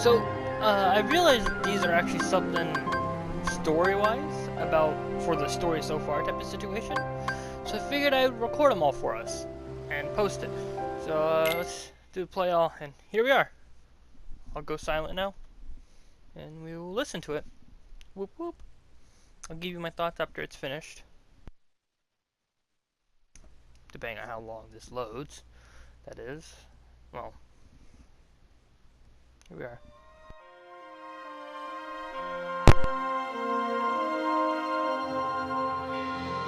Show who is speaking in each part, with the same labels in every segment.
Speaker 1: So, I realized that these are actually something story-wise for the story so far type of situation. So I figured I'd record them all for us and post it. So let's do play all, and here we are. I'll go silent now, and we will listen to it. Whoop whoop. I'll give you my thoughts after it's finished, depending on how long this loads. That is, well, here we are.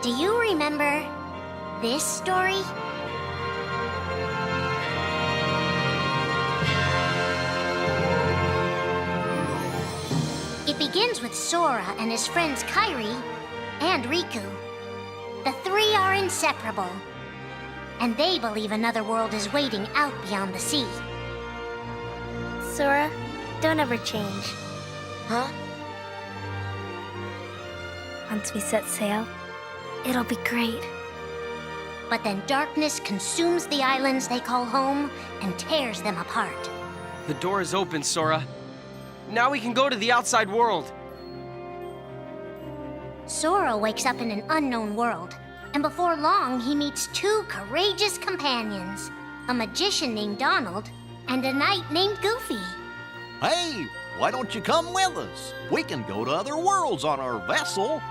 Speaker 2: Do you remember this story? It begins with Sora and his friends Kairi and Riku. The three are inseparable, and they believe another world is waiting out beyond the sea.
Speaker 3: Sora, don't ever change.
Speaker 2: Huh?
Speaker 3: Once we set sail, it'll be great.
Speaker 2: But then darkness consumes the islands they call home and tears them apart.
Speaker 4: The door is open, Sora. Now we can go to the outside world.
Speaker 2: Sora wakes up in an unknown world, and before long he meets two courageous companions, a magician named Donald and a knight named Goofy.
Speaker 5: Hey, why don't you come with us? We can go to other worlds on our vessel.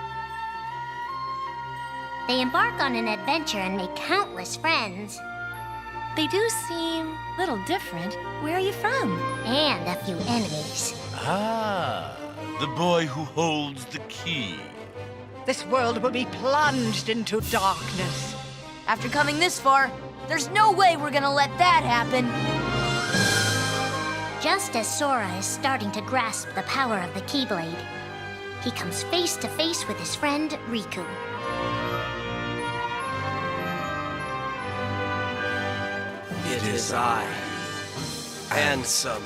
Speaker 2: They embark on an adventure and make countless friends.
Speaker 3: They do seem a little different. Where are you from?
Speaker 2: And a few enemies.
Speaker 6: Ah, the boy who holds the key.
Speaker 7: This world will be plunged into darkness.
Speaker 8: After coming this far, there's no way we're gonna let that happen.
Speaker 2: Just as Sora is starting to grasp the power of the Keyblade, he comes face to face with his friend Riku.
Speaker 4: It is I, Ansem,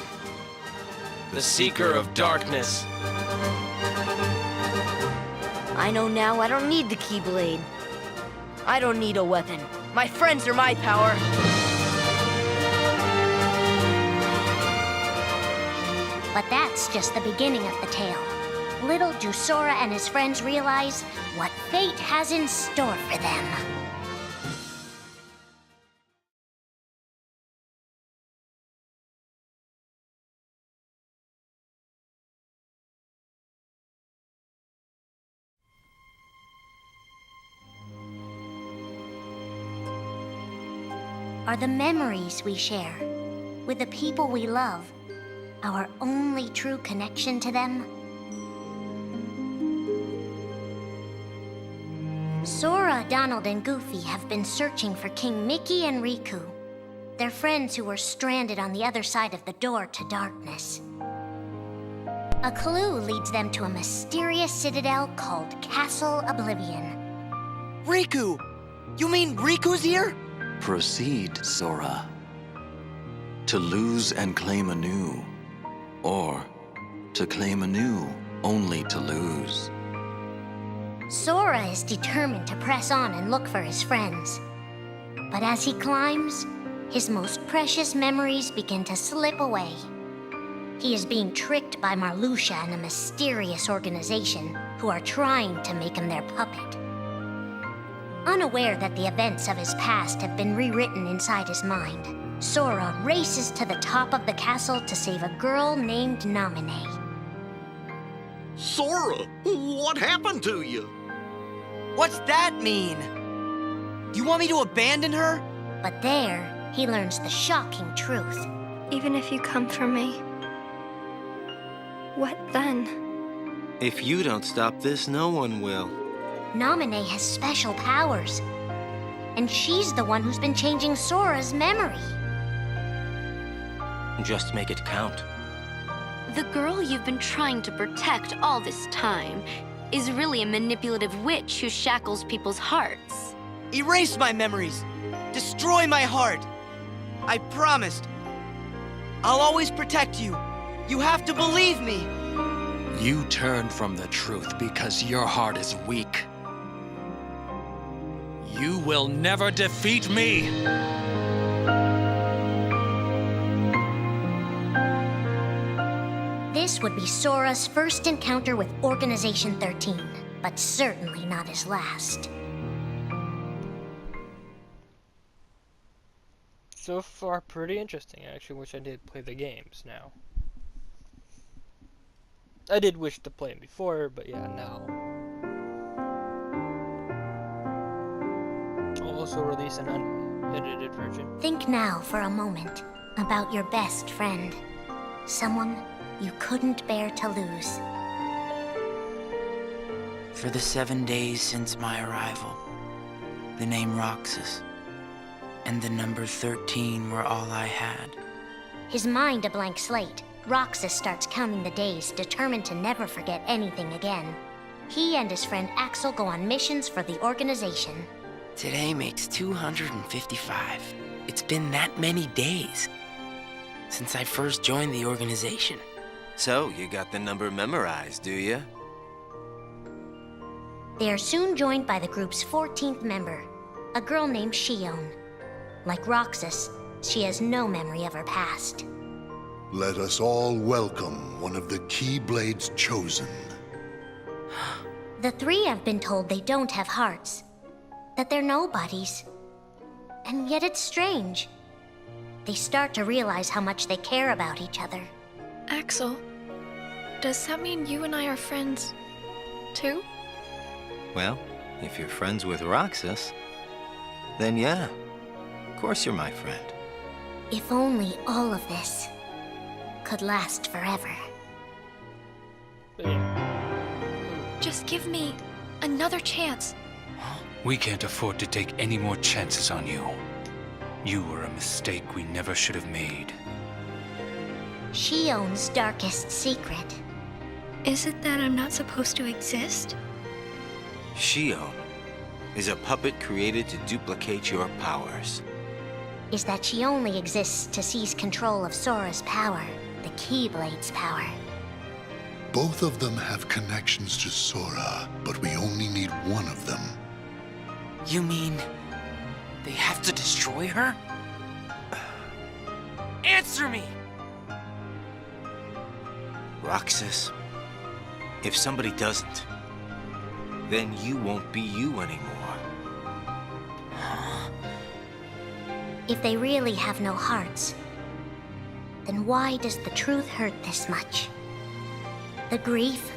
Speaker 4: the Seeker of Darkness.
Speaker 8: I know now I don't need the Keyblade. I don't need a weapon. My friends are my power.
Speaker 2: But that's just the beginning of the tale. Little do Sora and his friends realize what fate has in store for them. Are the memories we share with the people we love our only true connection to them? Sora, Donald, and Goofy have been searching for King Mickey and Riku, their friends who were stranded on the other side of the door to darkness. A clue leads them to a mysterious citadel called Castle Oblivion.
Speaker 4: Riku! You mean Riku's here?
Speaker 9: Proceed, Sora. To lose and claim anew, or to claim anew only to lose.
Speaker 2: Sora is determined to press on and look for his friends. But as he climbs, his most precious memories begin to slip away. He is being tricked by Marluxia and a mysterious organization who are trying to make him their puppet. Unaware that the events of his past have been rewritten inside his mind, Sora races to the top of the castle to save a girl named Naminé.
Speaker 5: Sora, what happened to you?
Speaker 4: What's that mean? You want me to abandon her?
Speaker 2: But there, he learns the shocking truth.
Speaker 3: Even if you come for me, what then?
Speaker 10: If you don't stop this, no one will.
Speaker 2: Naminé has special powers, and she's the one who's been changing Sora's memory.
Speaker 10: Just make it count.
Speaker 11: The girl you've been trying to protect all this time is really a manipulative witch who shackles people's hearts.
Speaker 4: Erase my memories. Destroy my heart. I promised. I'll always protect you. You have to believe me.
Speaker 9: You turn from the truth because your heart is weak.
Speaker 6: You will never defeat me!
Speaker 2: This would be Sora's first encounter with Organization 13, but certainly not his last.
Speaker 1: So far, pretty interesting. I actually wish I did play the games now. I did wish to play them before, but yeah, now. I'll also release an unedited version.
Speaker 2: Think now for a moment about your best friend. Someone you couldn't bear to lose.
Speaker 12: For the 7 days since my arrival, the name Roxas and the number 13 were all I had.
Speaker 2: His mind a blank slate, Roxas starts counting the days, determined to never forget anything again. He and his friend Axel go on missions for the organization.
Speaker 12: Today makes 255. It's been that many days since I first joined the organization.
Speaker 10: So, you got the number memorized, do you?
Speaker 2: They are soon joined by the group's 14th member, a girl named Xion. Like Roxas, she has no memory of her past.
Speaker 13: Let us all welcome one of the Keyblades chosen.
Speaker 2: The three have been told they don't have hearts, that they're nobodies. And yet it's strange. They start to realize how much they care about each other.
Speaker 3: Axel, does that mean you and I are friends, too?
Speaker 10: Well, if you're friends with Roxas, then yeah. Of course you're my friend.
Speaker 2: If only all of this could last forever.
Speaker 3: Just give me another chance.
Speaker 9: We can't afford to take any more chances on you. You were a mistake we never should have made.
Speaker 2: Xion's darkest secret.
Speaker 3: Is it that I'm not supposed to exist?
Speaker 10: Xion is a puppet created to duplicate your powers.
Speaker 2: Is that she only exists to seize control of Sora's power, the Keyblade's power.
Speaker 13: Both of them have connections to Sora, but we only need one of them.
Speaker 12: You mean they have to destroy her? Answer me!
Speaker 10: Roxas, if somebody doesn't, then you won't be you anymore.
Speaker 2: If they really have no hearts, then why does the truth hurt this much? The grief?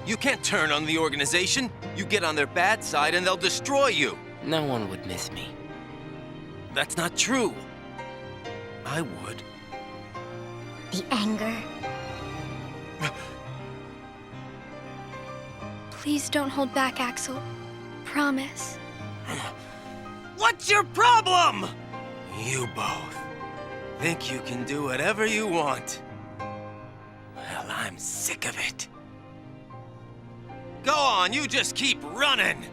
Speaker 10: You can't turn on the organization. You get on their bad side and they'll destroy you.
Speaker 12: No one would miss me.
Speaker 10: That's not true. I would.
Speaker 2: The anger?
Speaker 3: Please don't hold back, Axel. Promise.
Speaker 10: What's your problem? You both think you can do whatever you want. Well, I'm sick of it. Go on, you just keep running.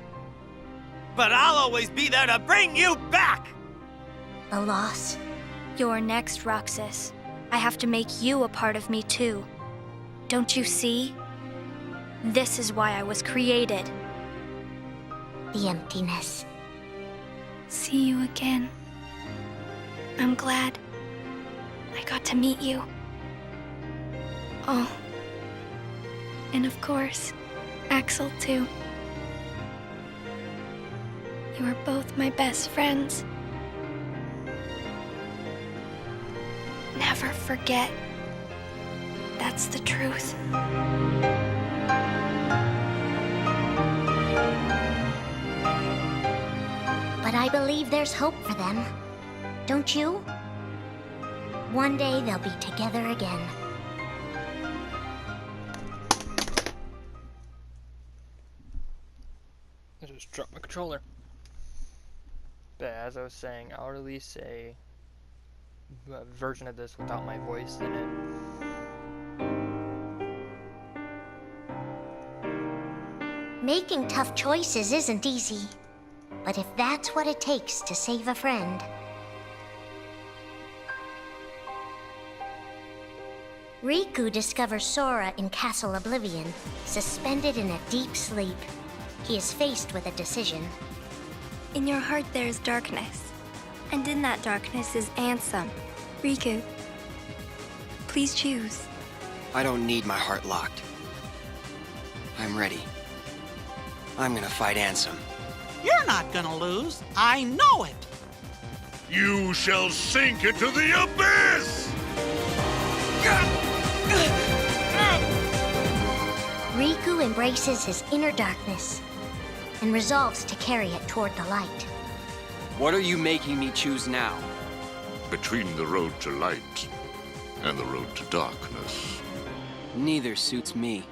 Speaker 10: But I'll always be there to bring you back!
Speaker 2: The loss?
Speaker 3: You're next, Roxas. I have to make you a part of me, too. Don't you see? This is why I was created.
Speaker 2: The emptiness.
Speaker 3: See you again. I'm glad I got to meet you. Oh. And of course, Axel, too. You are both my best friends. Never forget. That's the truth.
Speaker 2: But I believe there's hope for them. Don't you? One day they'll be together again.
Speaker 1: I just dropped my controller. But as I was saying, I'll release a version of this without my voice in it.
Speaker 2: Making tough choices isn't easy. But if that's what it takes to save a friend... Riku discovers Sora in Castle Oblivion, suspended in a deep sleep. He is faced with a decision.
Speaker 3: In your heart there is darkness, and in that darkness is Ansem. Riku, please choose.
Speaker 4: I don't need my heart locked. I'm ready. I'm gonna fight Ansem.
Speaker 14: You're not gonna lose. I know it.
Speaker 13: You shall sink into the abyss!
Speaker 2: Riku embraces his inner darkness and resolves to carry it toward the light.
Speaker 4: What are you making me choose now?
Speaker 13: Between the road to light and the road to darkness.
Speaker 4: Neither suits me.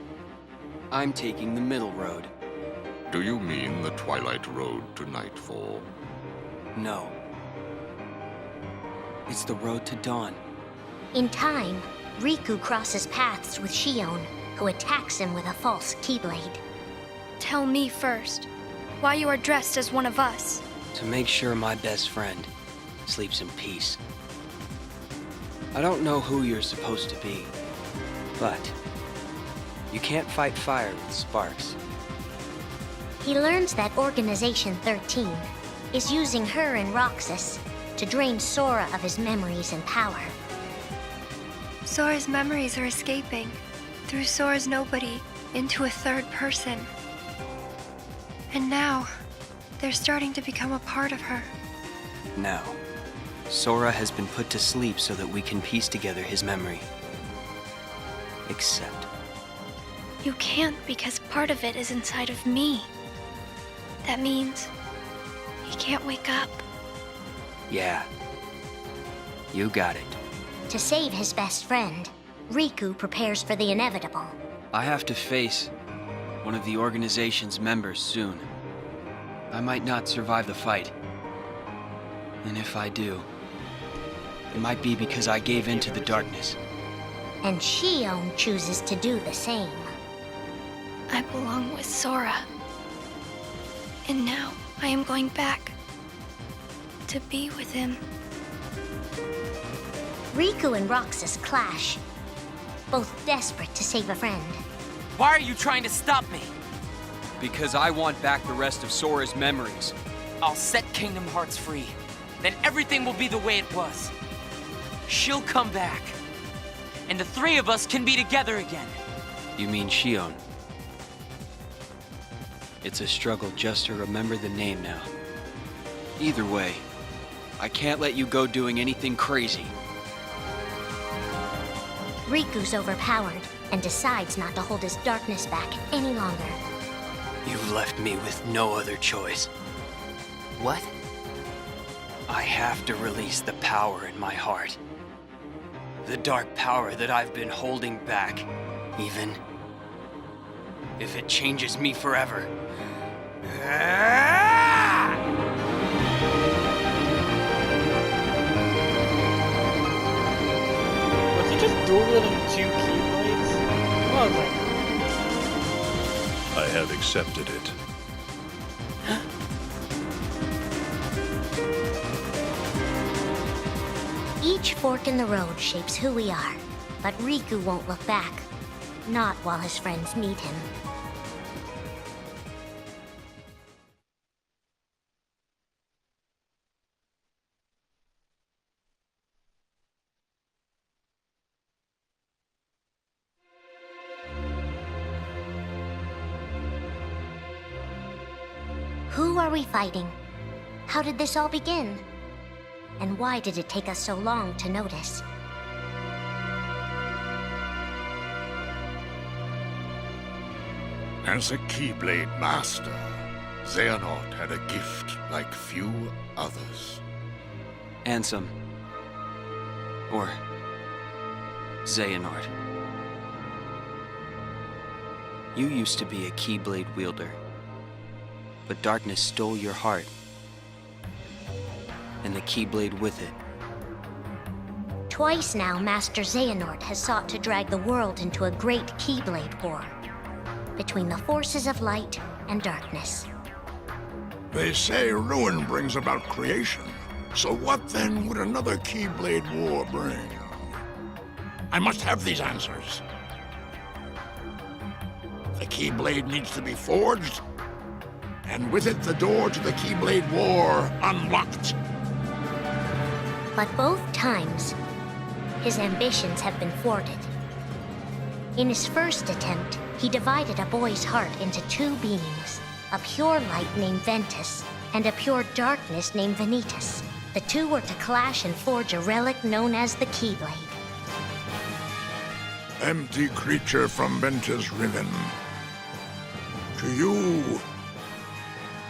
Speaker 4: I'm taking the middle road.
Speaker 13: Do you mean the Twilight Road to Nightfall?
Speaker 4: No. It's the road to dawn.
Speaker 2: In time, Riku crosses paths with Shion, who attacks him with a false Keyblade.
Speaker 3: Tell me first, why you are dressed as one of us.
Speaker 4: To make sure my best friend sleeps in peace. I don't know who you're supposed to be, but you can't fight fire with sparks.
Speaker 2: He learns that Organization 13 is using her and Roxas to drain Sora of his memories and power.
Speaker 3: Sora's memories are escaping through Sora's nobody into a third person. And now, they're starting to become a part of her.
Speaker 4: Now, Sora has been put to sleep so that we can piece together his memory. Except...
Speaker 3: You can't because part of it is inside of me. That means he can't wake up.
Speaker 4: Yeah. You got it.
Speaker 2: To save his best friend, Riku prepares for the inevitable.
Speaker 4: I have to face one of the organization's members soon. I might not survive the fight. And if I do, it might be because I gave in to the darkness.
Speaker 2: And Shion chooses to do the same.
Speaker 3: I belong with Sora. And now I am going back to be with him.
Speaker 2: Riku and Roxas clash, both desperate to save a friend.
Speaker 4: Why are you trying to stop me? Because I want back the rest of Sora's memories. I'll set Kingdom Hearts free. Then everything will be the way it was. She'll come back. And the three of us can be together again. You mean Shion? It's a struggle just to remember the name now. Either way, I can't let you go doing anything crazy.
Speaker 2: Riku's overpowered and decides not to hold his darkness back any longer.
Speaker 4: You've left me with no other choice. What? I have to release the power in my heart. The dark power that I've been holding back, even if it changes me forever.
Speaker 1: Was he just dueling 2 Keyblades? What was that?
Speaker 13: I have accepted it.
Speaker 2: Each fork in the road shapes who we are, but Riku won't look back. Not while his friends need him. Who are we fighting? How did this all begin? And why did it take us so long to notice?
Speaker 13: As a Keyblade master, Xehanort had a gift like few others.
Speaker 4: Ansem. Or Xehanort. You used to be a Keyblade wielder. But darkness stole your heart. And the Keyblade with it.
Speaker 2: Twice now, Master Xehanort has sought to drag the world into a great Keyblade war between the forces of light and darkness.
Speaker 13: They say ruin brings about creation. So what then would another Keyblade war bring? I must have these answers. The Keyblade needs to be forged, and with it the door to the Keyblade war unlocked.
Speaker 2: But both times, his ambitions have been thwarted. In his first attempt, he divided a boy's heart into two beings, a pure light named Ventus and a pure darkness named Vanitas. The two were to clash and forge a relic known as the Keyblade.
Speaker 13: Empty creature from Ventus Riven. To you,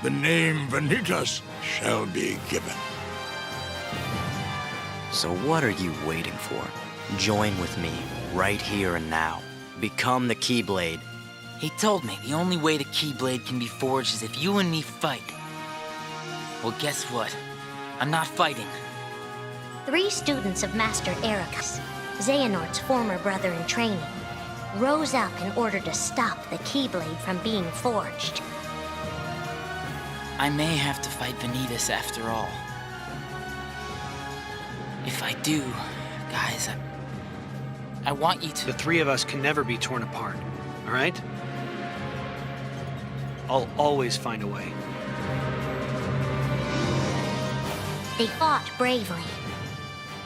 Speaker 13: the name Vanitas shall be given.
Speaker 15: So what are you waiting for? Join with me, right here and now. Become the Keyblade.
Speaker 12: He told me the only way the Keyblade can be forged is if you and me fight. Well, guess what? I'm not fighting.
Speaker 2: 3 students of Master Ericus, Xehanort's former brother in training, rose up in order to stop the Keyblade from being forged.
Speaker 12: I may have to fight Vanitas after all. If I do, guys, I want you to...
Speaker 16: The 3 of us can never be torn apart, all right? I'll always find a way.
Speaker 2: They fought bravely,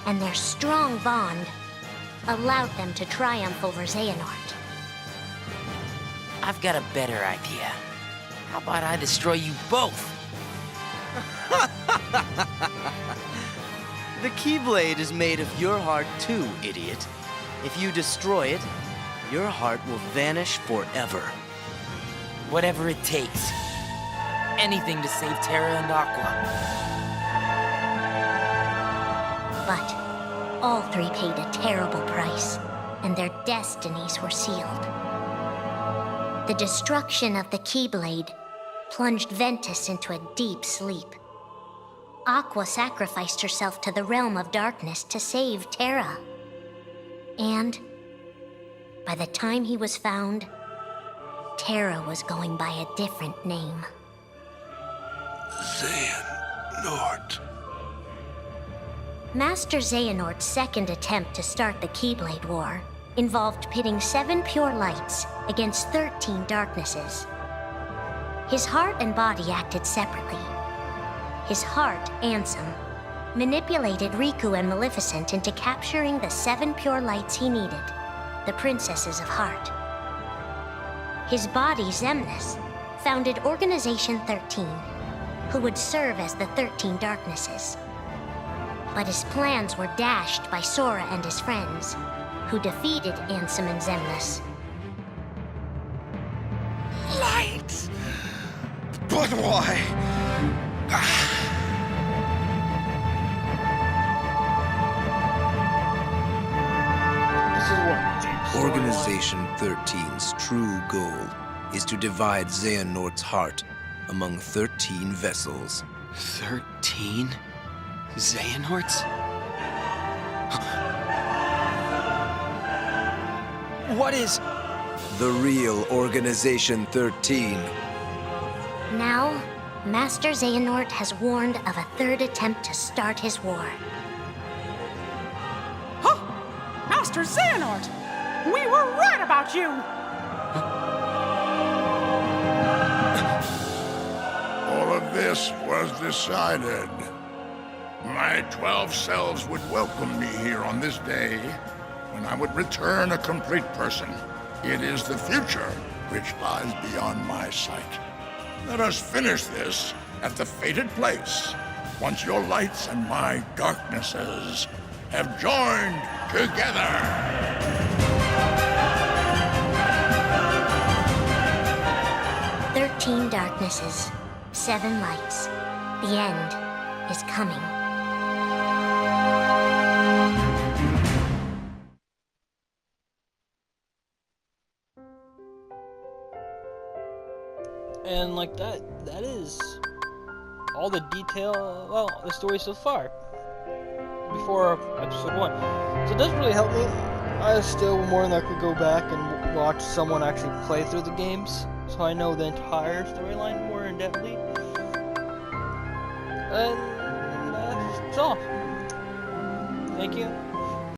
Speaker 2: and their strong bond allowed them to triumph over Xehanort.
Speaker 12: I've got a better idea. How about I destroy you both?
Speaker 15: The Keyblade is made of your heart too, idiot. If you destroy it, your heart will vanish forever.
Speaker 12: Whatever it takes. Anything to save Terra and Aqua.
Speaker 2: But all 3 paid a terrible price, and their destinies were sealed. The destruction of the Keyblade plunged Ventus into a deep sleep. Aqua sacrificed herself to the realm of darkness to save Terra. And by the time he was found, Terra was going by a different name.
Speaker 13: Xehanort.
Speaker 2: Master Xehanort's second attempt to start the Keyblade War involved pitting 7 pure lights against 13 darknesses. His heart and body acted separately. His heart, Ansem, manipulated Riku and Maleficent into capturing the 7 pure lights he needed, the Princesses of Heart. His body, Xemnas, founded Organization 13, who would serve as the 13 darknesses. But his plans were dashed by Sora and his friends, who defeated Ansem and Xemnas.
Speaker 13: Light! But why?
Speaker 10: Organization 13's true goal is to divide Xehanort's heart among 13 vessels.
Speaker 4: 13? Xehanorts? What is...
Speaker 10: The real Organization 13.
Speaker 2: Now, Master Xehanort has warned of a 3rd attempt to start his war.
Speaker 7: Huh! Master Xehanort! We were right about you!
Speaker 13: All of this was decided. My 12 selves would welcome me here on this day, when I would return a complete person. It is the future which lies beyond my sight. Let us finish this at the fated place, once your lights and my darknesses have joined together.
Speaker 2: 13 darknesses, 7 lights. The end is coming.
Speaker 1: And like that is all the detail, well, the story so far. Before episode 1. So it doesn't really help me. I still more than likely go back and watch someone actually play through the games, so I know the entire storyline more in depthly. And that's all. Thank you.